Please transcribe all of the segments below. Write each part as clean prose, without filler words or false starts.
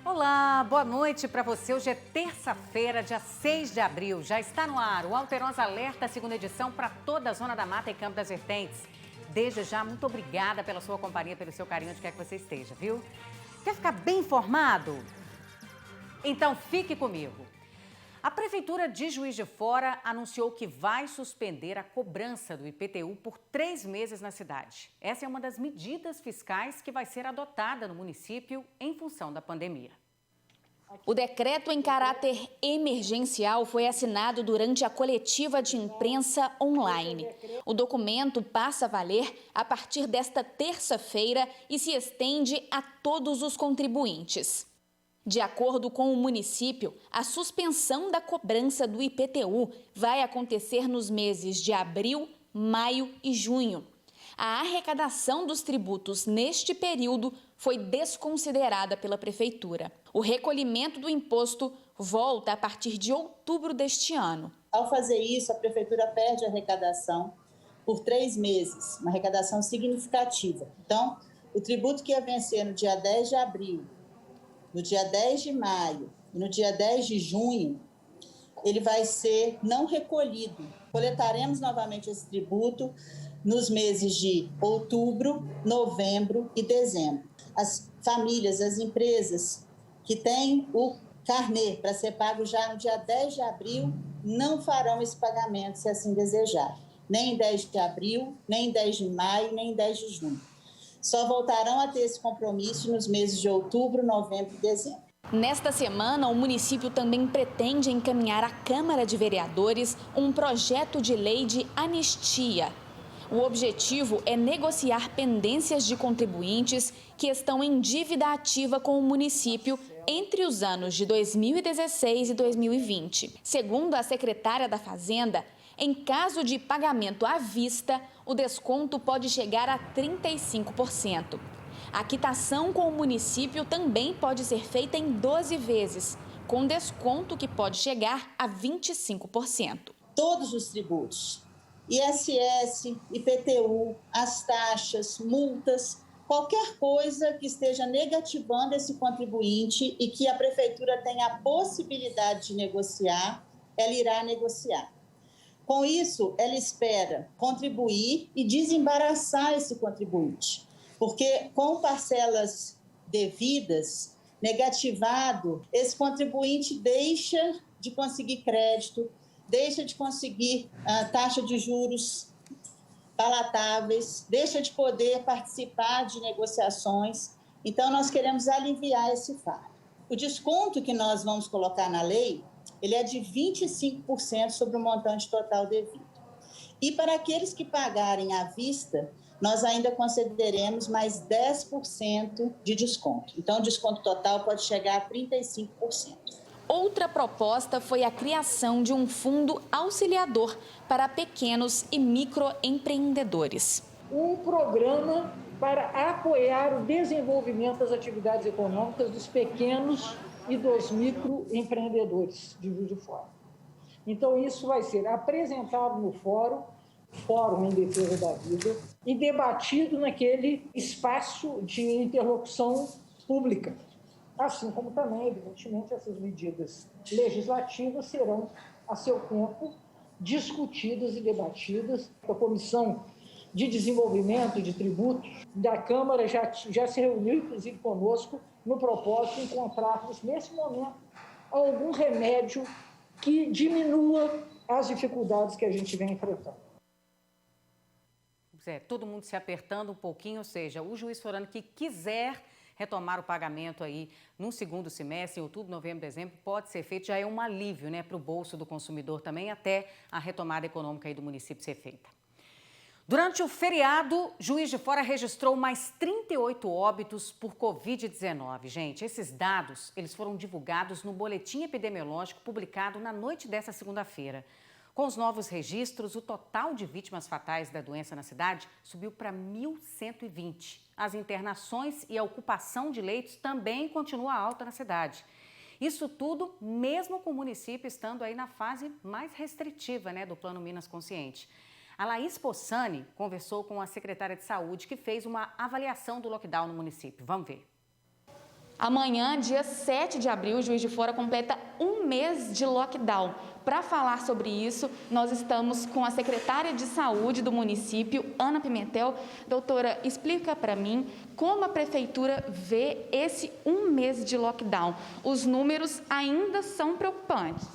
Olá, boa noite para você. Hoje é terça-feira, dia 6 de abril. Já está no ar o Alterosa Alerta, segunda edição para toda a Zona da Mata e Campo das Vertentes. Desde já, muito obrigada pela sua companhia, pelo seu carinho, onde quer que você esteja, viu? Quer ficar bem informado? Então fique comigo. A Prefeitura de Juiz de Fora anunciou que vai suspender a cobrança do IPTU por 3 meses na cidade. Essa é uma das medidas fiscais que vai ser adotada no município em função da pandemia. O decreto em caráter emergencial foi assinado durante a coletiva de imprensa online. O documento passa a valer a partir desta terça-feira e se estende a todos os contribuintes. De acordo com o município, a suspensão da cobrança do IPTU vai acontecer nos meses de abril, maio e junho. A arrecadação dos tributos neste período foi desconsiderada pela Prefeitura. O recolhimento do imposto volta a partir de outubro deste ano. Ao fazer isso, a Prefeitura perde a arrecadação por 3 meses, uma arrecadação significativa. Então, o tributo que ia vencer no dia 10 de abril, no dia 10 de maio e no dia 10 de junho, ele vai ser não recolhido. Coletaremos novamente esse tributo nos meses de outubro, novembro e dezembro. As famílias, as empresas que têm o carnê para ser pago já no dia 10 de abril não farão esse pagamento, se assim desejar. Nem em 10 de abril, nem em 10 de maio, nem em 10 de junho. Só voltarão a ter esse compromisso nos meses de outubro, novembro e dezembro. Nesta semana, o município também pretende encaminhar à Câmara de Vereadores um projeto de lei de anistia. O objetivo é negociar pendências de contribuintes que estão em dívida ativa com o município entre os anos de 2016 e 2020. Segundo a secretária da Fazenda, em caso de pagamento à vista, o desconto pode chegar a 35%. A quitação com o município também pode ser feita em 12 vezes, com desconto que pode chegar a 25%. Todos os tributos, ISS, IPTU, as taxas, multas, qualquer coisa que esteja negativando esse contribuinte e que a Prefeitura tenha a possibilidade de negociar, ela irá negociar. Com isso, ela espera contribuir e desembaraçar esse contribuinte, porque com parcelas devidas, negativado, esse contribuinte deixa de conseguir crédito, deixa de conseguir taxa de juros palatáveis, deixa de poder participar de negociações. Então, nós queremos aliviar esse fardo. O desconto que nós vamos colocar na lei, ele é de 25% sobre o montante total devido. E para aqueles que pagarem à vista, nós ainda concederemos mais 10% de desconto. Então, o desconto total pode chegar a 35%. Outra proposta foi a criação de um fundo auxiliador para pequenos e microempreendedores. Um programa para apoiar o desenvolvimento das atividades econômicas dos pequenos e dos microempreendedores de Juiz de Fora. Então, isso vai ser apresentado no Fórum em Defesa da Vida, e debatido naquele espaço de interlocução pública. Assim como também, evidentemente, essas medidas legislativas serão, a seu tempo, discutidas e debatidas. A Comissão de Desenvolvimento de Tributos da Câmara já se reuniu, inclusive, conosco, no propósito de encontrarmos, nesse momento, algum remédio que diminua as dificuldades que a gente vem enfrentando. Todo mundo se apertando um pouquinho, ou seja, o juiz forano que quiser retomar o pagamento aí no segundo semestre, em outubro, novembro, dezembro, pode ser feito, já é um alívio, né, para o bolso do consumidor também, até a retomada econômica aí do município ser feita. Durante o feriado, Juiz de Fora registrou mais 38 óbitos por Covid-19. Gente, esses dados, eles foram divulgados no boletim epidemiológico publicado na noite desta segunda-feira. Com os novos registros, o total de vítimas fatais da doença na cidade subiu para 1.120. As internações e a ocupação de leitos também continua alta na cidade. Isso tudo mesmo com o município estando aí na fase mais restritiva, né, do Plano Minas Consciente. A Laís Possani conversou com a secretária de Saúde, que fez uma avaliação do lockdown no município. Vamos ver. Amanhã, dia 7 de abril, Juiz de Fora completa um mês de lockdown. Para falar sobre isso, nós estamos com a secretária de Saúde do município, Ana Pimentel. Doutora, explica para mim como a prefeitura vê esse um mês de lockdown. Os números ainda são preocupantes.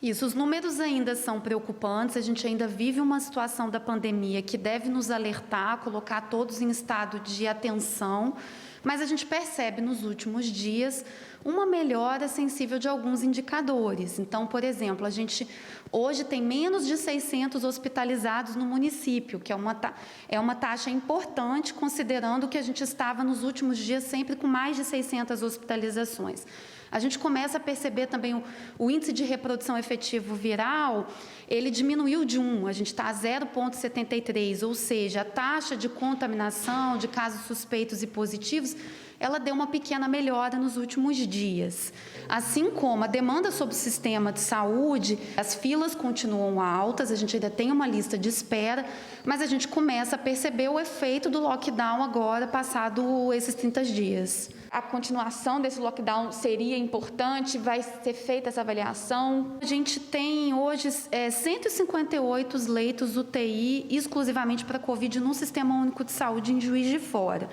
Isso, os números ainda são preocupantes, a gente ainda vive uma situação da pandemia que deve nos alertar, colocar todos em estado de atenção, mas a gente percebe nos últimos dias uma melhora sensível de alguns indicadores. Então, por exemplo, a gente hoje tem menos de 600 hospitalizados no município, que é uma taxa importante, considerando que a gente estava nos últimos dias sempre com mais de 600 hospitalizações. A gente começa a perceber também o índice de reprodução efetivo viral, ele diminuiu de 1, a gente está a 0,73, ou seja, a taxa de contaminação, de casos suspeitos e positivos, ela deu uma pequena melhora nos últimos dias. Assim como a demanda sobre o sistema de saúde, as filas continuam altas, a gente ainda tem uma lista de espera, mas a gente começa a perceber o efeito do lockdown agora, passado esses 30 dias. A continuação desse lockdown seria importante? Vai ser feita essa avaliação? A gente tem hoje 158 leitos UTI exclusivamente para Covid no Sistema Único de Saúde em Juiz de Fora.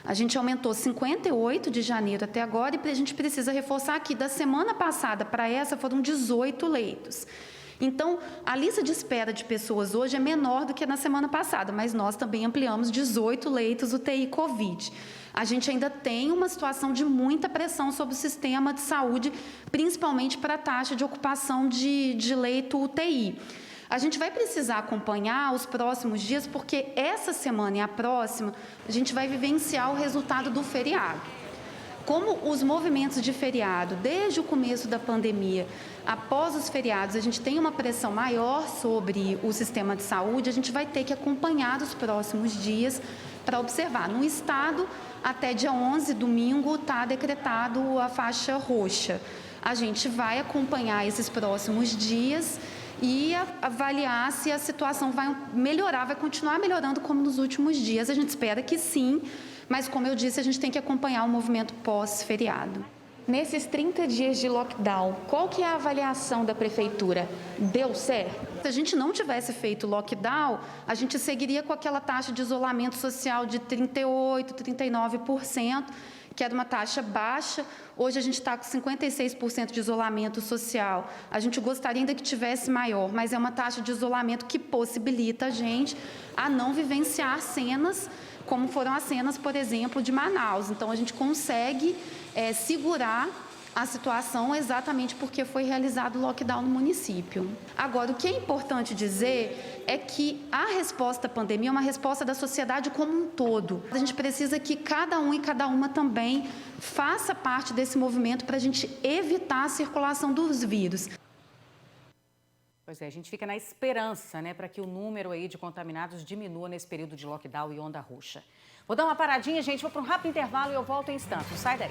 A gente aumentou 58 de janeiro até agora e a gente precisa reforçar que da semana passada para essa foram 18 leitos. Então, a lista de espera de pessoas hoje é menor do que na semana passada, mas nós também ampliamos 18 leitos UTI Covid. A gente ainda tem uma situação de muita pressão sobre o sistema de saúde, principalmente para a taxa de ocupação de leito UTI. A gente vai precisar acompanhar os próximos dias, porque essa semana e a próxima, a gente vai vivenciar o resultado do feriado. Como os movimentos de feriado, desde o começo da pandemia, após os feriados, a gente tem uma pressão maior sobre o sistema de saúde, a gente vai ter que acompanhar os próximos dias para observar. No estado, até dia 11, domingo, está decretado a faixa roxa. A gente vai acompanhar esses próximos dias e avaliar se a situação vai melhorar, vai continuar melhorando como nos últimos dias. A gente espera que sim, mas como eu disse, a gente tem que acompanhar o movimento pós-feriado. Nesses 30 dias de lockdown, qual que é a avaliação da prefeitura? Deu certo? Se a gente não tivesse feito lockdown, a gente seguiria com aquela taxa de isolamento social de 38%, 39%, que era uma taxa baixa. Hoje a gente está com 56% de isolamento social. A gente gostaria ainda que tivesse maior, mas é uma taxa de isolamento que possibilita a gente a não vivenciar cenas como foram as cenas, por exemplo, de Manaus. Então, a gente consegue segurar a situação exatamente porque foi realizado o lockdown no município. Agora, o que é importante dizer é que a resposta à pandemia é uma resposta da sociedade como um todo. A gente precisa que cada um e cada uma também faça parte desse movimento para a gente evitar a circulação dos vírus. Pois é, a gente fica na esperança, né, para que o número aí de contaminados diminua nesse período de lockdown e onda roxa. Vou dar uma paradinha, gente, vou para um rápido intervalo e eu volto em instantes. Não sai daí.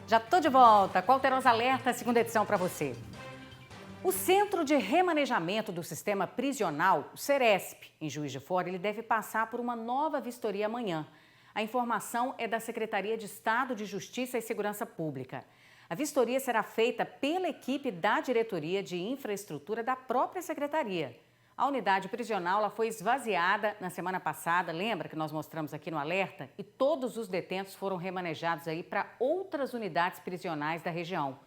Já estou de volta com o Alterosa Alerta, segunda edição para você. O Centro de Remanejamento do Sistema Prisional, o Ceresp, em Juiz de Fora, ele deve passar por uma nova vistoria amanhã. A informação é da Secretaria de Estado de Justiça e Segurança Pública. A vistoria será feita pela equipe da Diretoria de Infraestrutura da própria Secretaria. A unidade prisional ela foi esvaziada na semana passada, lembra que nós mostramos aqui no alerta? E todos os detentos foram remanejados aí para outras unidades prisionais da região.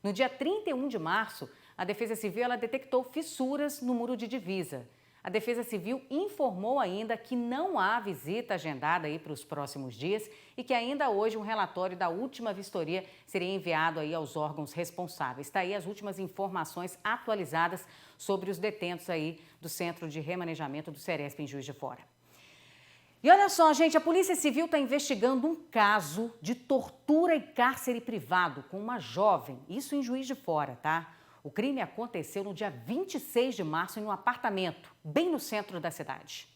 No dia 31 de março, a Defesa Civil ela detectou fissuras no muro de divisa. A Defesa Civil informou ainda que não há visita agendada aí para os próximos dias e que ainda hoje um relatório da última vistoria seria enviado aí aos órgãos responsáveis. Está aí as últimas informações atualizadas sobre os detentos aí do Centro de Remanejamento do Ceresp em Juiz de Fora. E olha só, gente, a Polícia Civil está investigando um caso de tortura e cárcere privado com uma jovem, isso em Juiz de Fora, tá? O crime aconteceu no dia 26 de março em um apartamento, bem no centro da cidade.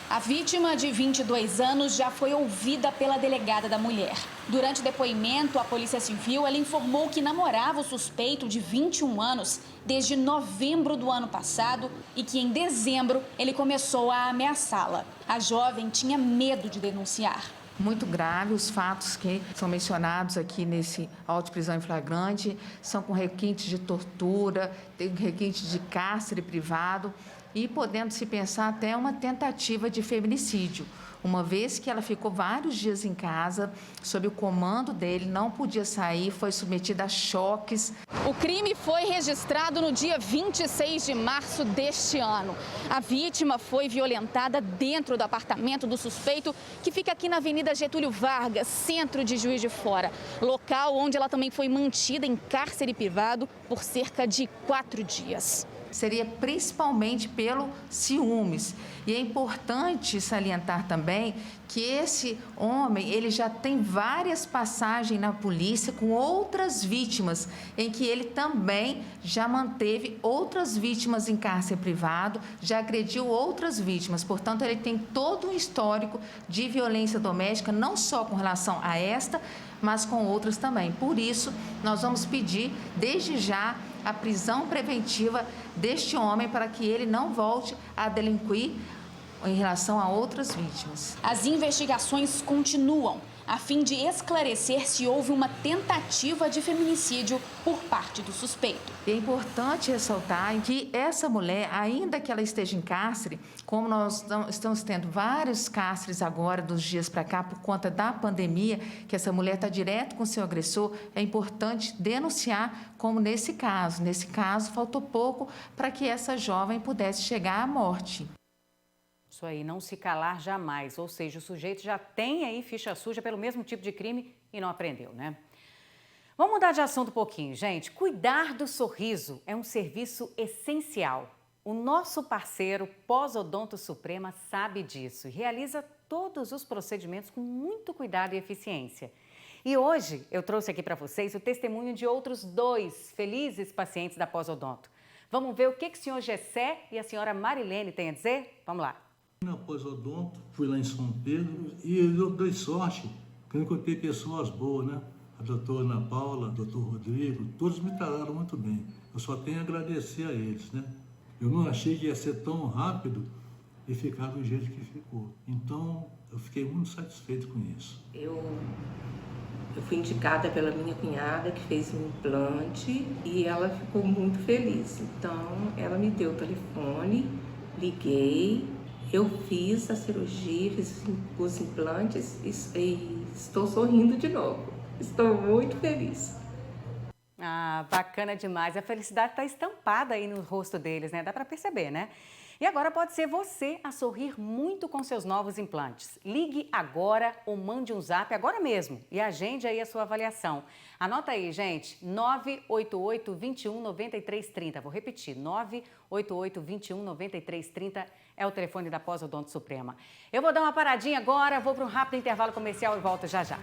A vítima, de 22 anos, já foi ouvida pela delegada da mulher. Durante o depoimento, a Polícia Civil ela informou que namorava o suspeito de 21 anos desde novembro do ano passado e que em dezembro ele começou a ameaçá-la. A jovem tinha medo de denunciar. Muito grave, os fatos que são mencionados aqui nesse auto de prisão em flagrante são com requintes de tortura, tem requinte de cárcere privado e podendo se pensar até uma tentativa de feminicídio, uma vez que ela ficou vários dias em casa, sob o comando dele, não podia sair, foi submetida a choques. O crime foi registrado no dia 26 de março deste ano. A vítima foi violentada dentro do apartamento do suspeito, que fica aqui na Avenida Getúlio Vargas, centro de Juiz de Fora, local onde ela também foi mantida em cárcere privado por cerca de 4 dias. Seria principalmente pelo ciúmes. E é importante salientar também que esse homem, ele já tem várias passagens na polícia com outras vítimas, em que ele também já manteve outras vítimas em cárcere privado, já agrediu outras vítimas. Portanto, ele tem todo um histórico de violência doméstica, não só com relação a esta, mas com outras também. Por isso, nós vamos pedir, desde já, a prisão preventiva deste homem para que ele não volte a delinquir em relação a outras vítimas. As investigações continuam a fim de esclarecer se houve uma tentativa de feminicídio por parte do suspeito. É importante ressaltar que essa mulher, ainda que ela esteja em cárcere, como nós estamos tendo vários cárceres agora, dos dias para cá, por conta da pandemia, que essa mulher está direto com seu agressor, é importante denunciar, como nesse caso. Nesse caso, faltou pouco para que essa jovem pudesse chegar à morte. Isso aí, não se calar jamais, ou seja, o sujeito já tem aí ficha suja pelo mesmo tipo de crime e não aprendeu, né? Vamos mudar de assunto um pouquinho, gente. Cuidar do sorriso é um serviço essencial. O nosso parceiro Pós-Odonto Suprema sabe disso e realiza todos os procedimentos com muito cuidado e eficiência. E hoje eu trouxe aqui para vocês o testemunho de outros 2 felizes pacientes da Pós-Odonto. Vamos ver o que o senhor Gessé e a senhora Marilene têm a dizer? Vamos lá. Na Pós-Odonto, fui lá em São Pedro e eu dei sorte, porque eu encontrei pessoas boas, né? A doutora Ana Paula, o doutor Rodrigo, todos me trataram muito bem. Eu só tenho a agradecer a eles, né? Eu não achei que ia ser tão rápido e ficar do jeito que ficou. Então, eu fiquei muito satisfeito com isso. Eu fui indicada pela minha cunhada, que fez um implante, e ela ficou muito feliz. Então, ela me deu o telefone, liguei, eu fiz a cirurgia, fiz os implantes e estou sorrindo de novo. Estou muito feliz. Ah, bacana demais. A felicidade está estampada aí no rosto deles, né? Dá para perceber, né? E agora pode ser você a sorrir muito com seus novos implantes. Ligue agora ou mande um zap agora mesmo e agende aí a sua avaliação. Anota aí, gente, 988-21-9330. Vou repetir, 988-21-9330 é o telefone da Pós-Odonto Suprema. Eu vou dar uma paradinha agora, vou para um rápido intervalo comercial e volto já já.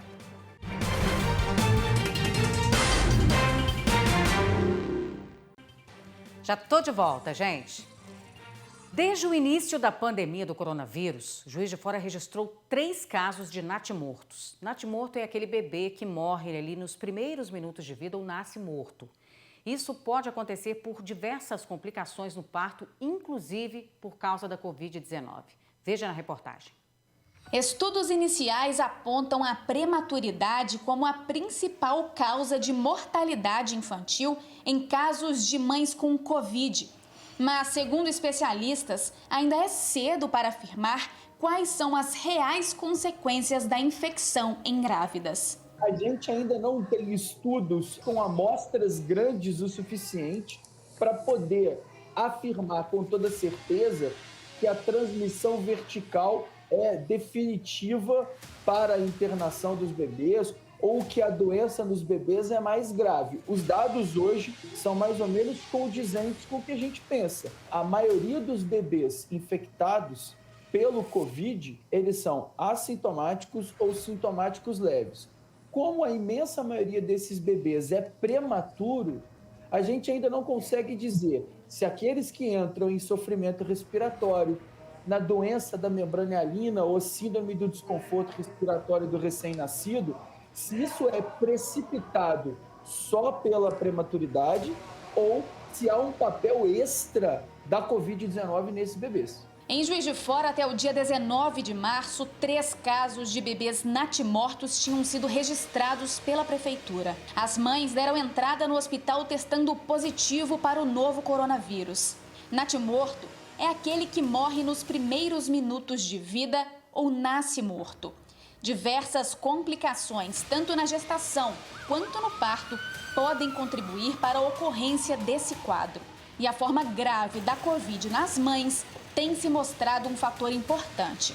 Já tô de volta, gente. Desde o início da pandemia do coronavírus, Juiz de Fora registrou 3 casos de natimortos. Natimorto é aquele bebê que morre ali nos primeiros minutos de vida ou nasce morto. Isso pode acontecer por diversas complicações no parto, inclusive por causa da Covid-19. Veja na reportagem. Estudos iniciais apontam a prematuridade como a principal causa de mortalidade infantil em casos de mães com Covid. Mas, segundo especialistas, ainda é cedo para afirmar quais são as reais consequências da infecção em grávidas. A gente ainda não tem estudos com amostras grandes o suficiente para poder afirmar com toda certeza que a transmissão vertical é definitiva para a internação dos bebês ou que a doença nos bebês é mais grave. Os dados hoje são mais ou menos condizentes com o que a gente pensa. A maioria dos bebês infectados pelo Covid, eles são assintomáticos ou sintomáticos leves. Como a imensa maioria desses bebês é prematuro, a gente ainda não consegue dizer se aqueles que entram em sofrimento respiratório, na doença da membrana hialina ou síndrome do desconforto respiratório do recém-nascido, se isso é precipitado só pela prematuridade ou se há um papel extra da Covid-19 nesses bebês. Em Juiz de Fora, até o dia 19 de março, 3 casos de bebês natimortos tinham sido registrados pela prefeitura. As mães deram entrada no hospital testando positivo para o novo coronavírus. Natimorto é aquele que morre nos primeiros minutos de vida ou nasce morto. Diversas complicações, tanto na gestação quanto no parto, podem contribuir para a ocorrência desse quadro. E a forma grave da Covid nas mães tem se mostrado um fator importante.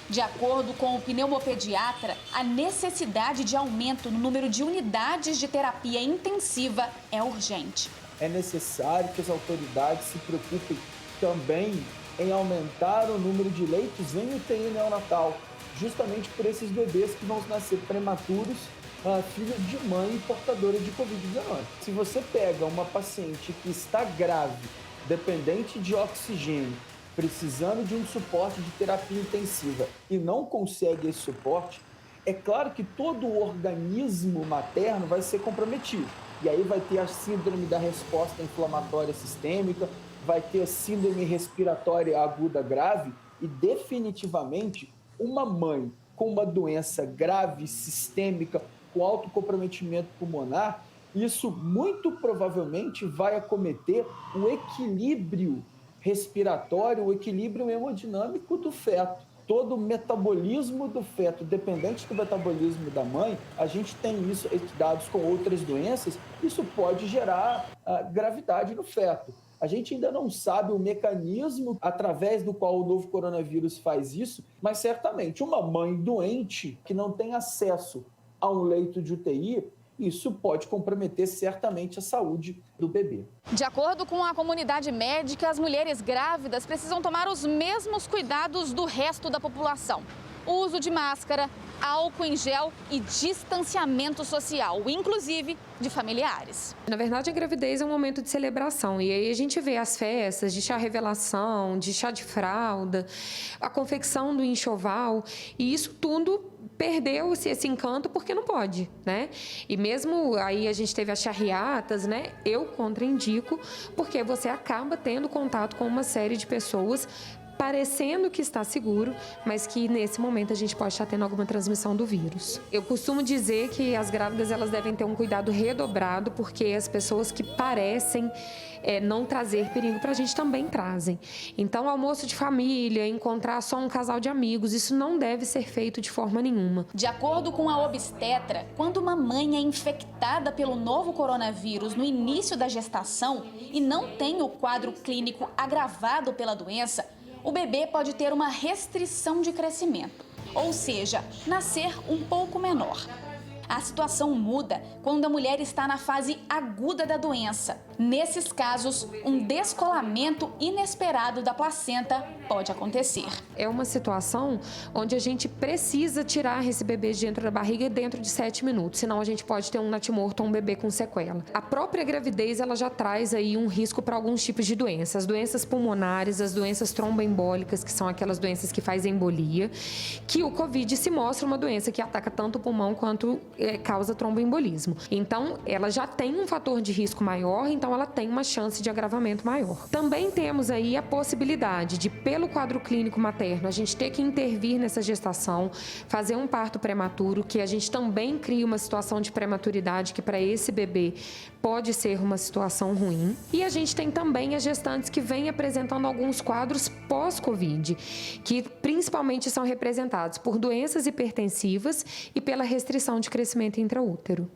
De acordo com o pneumopediatra, a necessidade de aumento no número de unidades de terapia intensiva é urgente. É necessário que as autoridades se preocupem também em aumentar o número de leitos em UTI neonatal, justamente por esses bebês que vão nascer prematuros, filhos de mãe portadora de Covid-19. Se você pega uma paciente que está grave, dependente de oxigênio, precisando de um suporte de terapia intensiva e não consegue esse suporte, é claro que todo o organismo materno vai ser comprometido. E aí vai ter a síndrome da resposta inflamatória sistêmica, vai ter a síndrome respiratória aguda grave e definitivamente uma mãe com uma doença grave, sistêmica, com alto comprometimento pulmonar, isso muito provavelmente vai acometer o equilíbrio respiratório, o equilíbrio hemodinâmico do feto. Todo o metabolismo do feto, dependente do metabolismo da mãe, a gente tem isso estudados com outras doenças, isso pode gerar gravidade no feto. A gente ainda não sabe o mecanismo através do qual o novo coronavírus faz isso, mas certamente uma mãe doente que não tem acesso a um leito de UTI, isso pode comprometer certamente a saúde do bebê. De acordo com a comunidade médica, as mulheres grávidas precisam tomar os mesmos cuidados do resto da população. O uso de máscara, álcool em gel e distanciamento social, inclusive de familiares. Na verdade, a gravidez é um momento de celebração e aí a gente vê as festas de chá revelação, de chá de fralda, a confecção do enxoval e isso tudo perdeu-se esse encanto porque não pode, né? E mesmo aí a gente teve as charreatas, né? Eu contraindico porque você acaba tendo contato com uma série de pessoas parecendo que está seguro, mas que nesse momento a gente pode estar tendo alguma transmissão do vírus. Eu costumo dizer que as grávidas elas devem ter um cuidado redobrado, porque as pessoas que parecem não trazer perigo para a gente também trazem. Então, almoço de família, encontrar só um casal de amigos, isso não deve ser feito de forma nenhuma. De acordo com a obstetra, quando uma mãe é infectada pelo novo coronavírus no início da gestação e não tem o quadro clínico agravado pela doença, o bebê pode ter uma restrição de crescimento, ou seja, nascer um pouco menor. A situação muda quando a mulher está na fase aguda da doença. Nesses casos, um descolamento inesperado da placenta pode acontecer. É uma situação onde a gente precisa tirar esse bebê de dentro da barriga dentro de 7 minutos, senão a gente pode ter um natimorto ou um bebê com sequela. A própria gravidez, ela já traz aí um risco para alguns tipos de doenças. As doenças pulmonares, as doenças tromboembólicas, que são aquelas doenças que fazem embolia, que o Covid se mostra uma doença que ataca tanto o pulmão quanto causa tromboembolismo. Então, ela já tem um fator de risco maior, então ela tem uma chance de agravamento maior. Também temos aí a possibilidade de, pelo quadro clínico materno, a gente ter que intervir nessa gestação, fazer um parto prematuro, que a gente também cria uma situação de prematuridade que para esse bebê pode ser uma situação ruim. E a gente tem também as gestantes que vêm apresentando alguns quadros pós-Covid, que principalmente são representados por doenças hipertensivas e pela restrição de crescimento intraútero.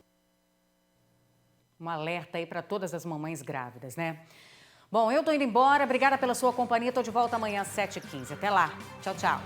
Um alerta aí para todas as mamães grávidas, né? Bom, eu tô indo embora. Obrigada pela sua companhia. Tô de volta amanhã às 7h15. Até lá. Tchau, tchau.